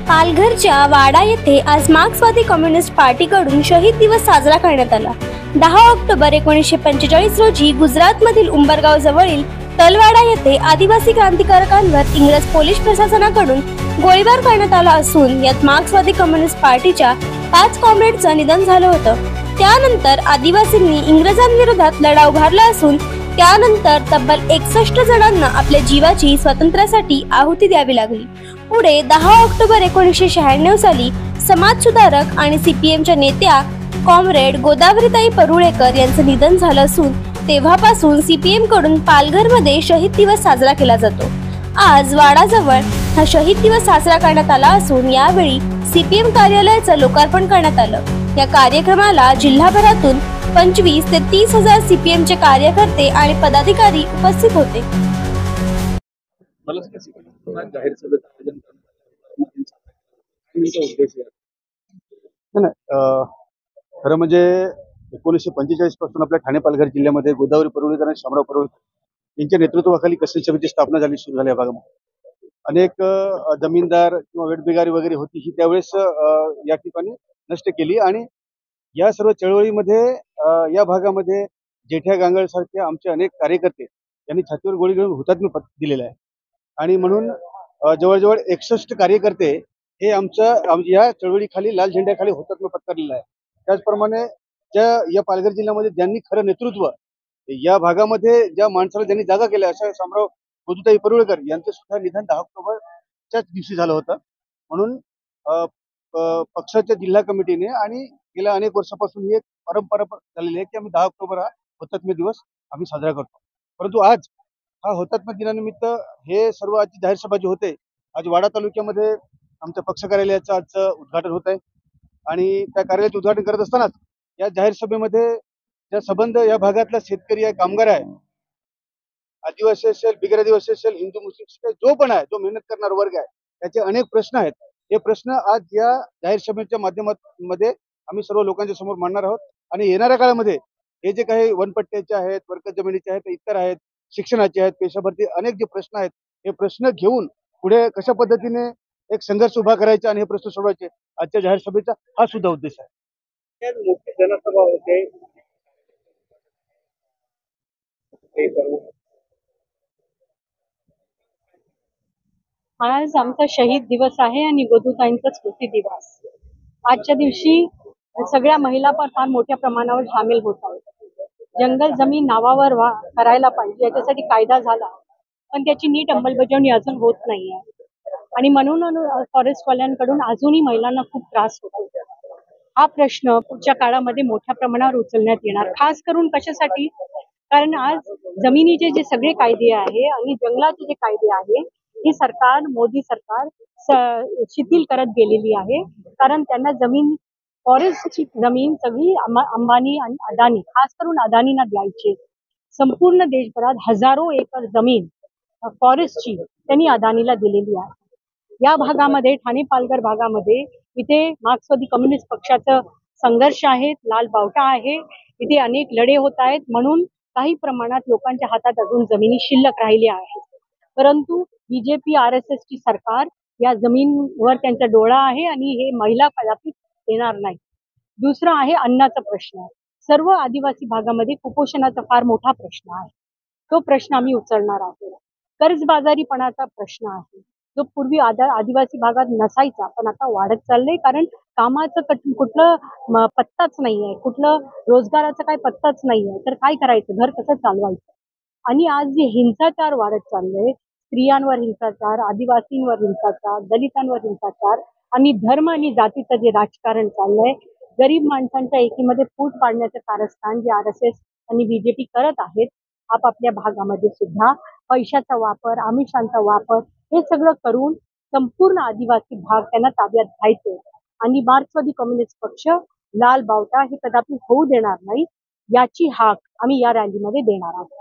पालघरच्या वाडा येथे आज मार्क्सवादी कम्युनिस्ट पार्टीकडून शहीद दिवस साजरा करण्यात आला। 10 ऑक्टोबर 1945 रोजी गुजरातमधील उंबरगाव जवळील तलवाडा येथे आदिवासी क्रांतिकारकांवर इंग्रज पोलीस प्रशासनाकडून गोळीबार करण्यात आला असून यात मार्क्सवादी कम्युनिस्ट पार्टीच्या 5 कॉम्रेडचं निधन झालं होतं। त्यानंतर आदिवासींनी इंग्रजांविरोधात लढा उभारला असून त्यानंतर तब्बल 61 जणांना आपल्या जीवाची स्वातंत्र्यासाठी आहुती द्यावी लागली। पुढे 10 ऑक्टोबर 1996 साली समाज सुधारक आणि सीपीएमच्या नेत्या कॉम्रेड गोदावरीताई परुळेकर यांचं निधन झालं असून तेव्हापासून सीपीएम कडून पालघरमध्ये शहीद दिवस साजरा केला जातो। आज वाडाजवळ हा शहीद दिवस साजरा करण्यात आला असून यावेळी सीपीएम कार्यालयाचं लोकार्पण करण्यात आलं। या कार्यक्रमाला जिल्हाभरातून 25 ते 30 हजार सीपीएमचे कार्यकर्ते आणि पदाधिकारी उपस्थित होते। खरं म्हणजे 1945 पासून आपल्या ठाणे पालघर जिल्ह्यामध्ये गोदावरी परुळेकर आणि शामराव परुळेकर यांच्या नेतृत्वाखाली कष्ट समिती स्थापना झाली सुरू झाली। या भागामध्ये अनेक जमीनदार किंवा वेठबिगारी वगैरे होती ही त्यावेळेस या ठिकाणी नष्ट केली आणि या सर्व चळवळीमध्ये या भागामध्ये जेठ्या गांगळ सारखे आमचे अनेक कार्यकर्ते यांनी छातीवर गोळी घेऊन हुतात्मा दिलेला आहे आणि म्हणून जवळजवळ 61 कार्यकर्ते हे या चळवळीखाली लाल झेंड्याखाली हुतात्मा पत्करलेला आहे। त्याचप्रमाणे या पालघर जिल्ह्यामध्ये ज्यांनी खरं नेतृत्व या भागामध्ये ज्या माणसाला ज्यांनी जागा केल्या अशा शामराव गोदावरीताई परुळेकर यांचं सुद्धा निधन 10 ऑक्टोबरच्याच दिवशी झालं होतं। म्हणून पक्षाच्या जिल्हा कमिटीने आणि गेल्या अनेक वर्षापासून ही एक परंपरा झालेली आहे की आम्ही 10 ऑक्टोबर हा हुतात्मा दिवस आम्ही साजरा करतो। परंतु आज हा हुतात्मा दिनानिमित्त हे सर्व आज जाहीर सभा जी होते, आज वाडा तालुक्यामध्ये आमच्या पक्ष कार्यालयाचं आजचं उद्घाटन होत आहे आणि त्या कार्यालयाचं उद्घाटन करत असतानाच या जाहीर सभेमध्ये ज्या संबंध या भागातला शेतकरी आहे, कामगार आहे, आदिवासी असेल, बिगर आदिवासी असेल, हिंदू मुस्लिम जो पण आहे, जो मेहनत करणारा वर्ग आहे, त्याचे अनेक प्रश्न आहेत। हे प्रश्न आज या जाहीर सभेच्या माध्यमामध्ये आम्ही सर्व लोकांच्या समोर मांडणार आहोत आणि येणाऱ्या काळामध्ये हे जे काही वनपट्ट्याचे आहेत, वर्ग जमिनीचे आहेत, इतर आहेत, शिक्षणाचे आहेत, पेशाभरती अनेक जे प्रश्न आहेत, हे प्रश्न घेऊन पुढे कशा पद्धतीने एक संघर्ष उभा करायचा आणि हे प्रश्न सोडवायचे आजच्या जाहीर सभेचा हा सुद्धा उद्देश आहे। मोठी जनसभा होते आज आमचा शहीद दिवस आहे आणि गोदूताईंचा स्मृती दिवस। आजच्या दिवशी सगळ्या महिला पण फार मोठ्या प्रमाणावर सामील होत आहेत। जंगल जमीन नावावर करायला पाहिजे याच्यासाठी कायदा झाला, पण त्याची नीट अंमलबजावणी अजून होत नाहीये आणि म्हणून फॉरेस्टवाल्यांकडून अजूनही महिलांना खूप त्रास होतो। हा प्रश्न पुढच्या काळामध्ये मोठ्या प्रमाणावर उचलण्यात येणार, खास करून कशासाठी, कारण आज जमिनीचे जे सगळे कायदे आहे आणि जंगलाचे जे कायदे आहे ही सरकार, मोदी सरकार शिथिल करत गेलेली आहे। कारण त्यांना जमीन, फॉरेस्टची जमीन सगळी अंबानी आणि अदानी, खास करून अदानींना द्यायची। संपूर्ण देशभरात हजारो एकर जमीन फॉरेस्टची त्यांनी अदानीला दिलेली आहे। या भागामध्ये, ठाणे पालघर भागामध्ये, इथे मार्क्सवादी कम्युनिस्ट पक्षाचं संघर्ष आहे, लाल बावटा आहे, इथे अनेक लढे होत आहेत। म्हणून काही प्रमाणात लोकांच्या हातात अजून जमिनी शिल्लक राहिल्या आहेत, परंतु बीजेपी RSS ची सरकार या जमीनवर त्यांचा डोळा आहे आणि हे महिला कदापित देणार नाही। दुसरा आहे अन्नाचा प्रश्न। सर्व आदिवासी भागामध्ये कुपोषणाचा फार मोठा प्रश्न आहे, तो प्रश्न आम्ही उचलणार आहोत। कर्जबाजारीपणाचा प्रश्न आहे, जो पूर्वी आदिवासी भागात नसायचा पण आता वाढत चाललंय, कारण कामाचं कुठलं पत्ताच नाहीये, कुठलं रोजगाराचा काही पत्ताच नाहीये, तर काय करायचं, घर कसं चालवायचं। आणि आज जे हिंसाचार वाढत चाललंय, स्त्रियांवर हिंसाचार, आदिवासींवर हिंसाचार, दलितांवर हिंसाचार आणि धर्म आणि जातीचं जे राजकारण चाललंय, गरीब माणसांच्या एकीमध्ये फूट पाडण्याचं कारस्थान जे RSS आणि बीजेपी करत आहेत, आपापल्या भागामध्ये सुद्धा पैशाचा वापर, आमिषांचा वापर, हे सगळं करून संपूर्ण आदिवासी भाग त्यांना ताब्यात घ्यायचे आणि मार्क्सवादी कम्युनिस्ट पक्ष लाल बावटा हे कदापि होऊ देणार नाही, याची हाक आम्ही या रॅलीमध्ये देणार आहोत।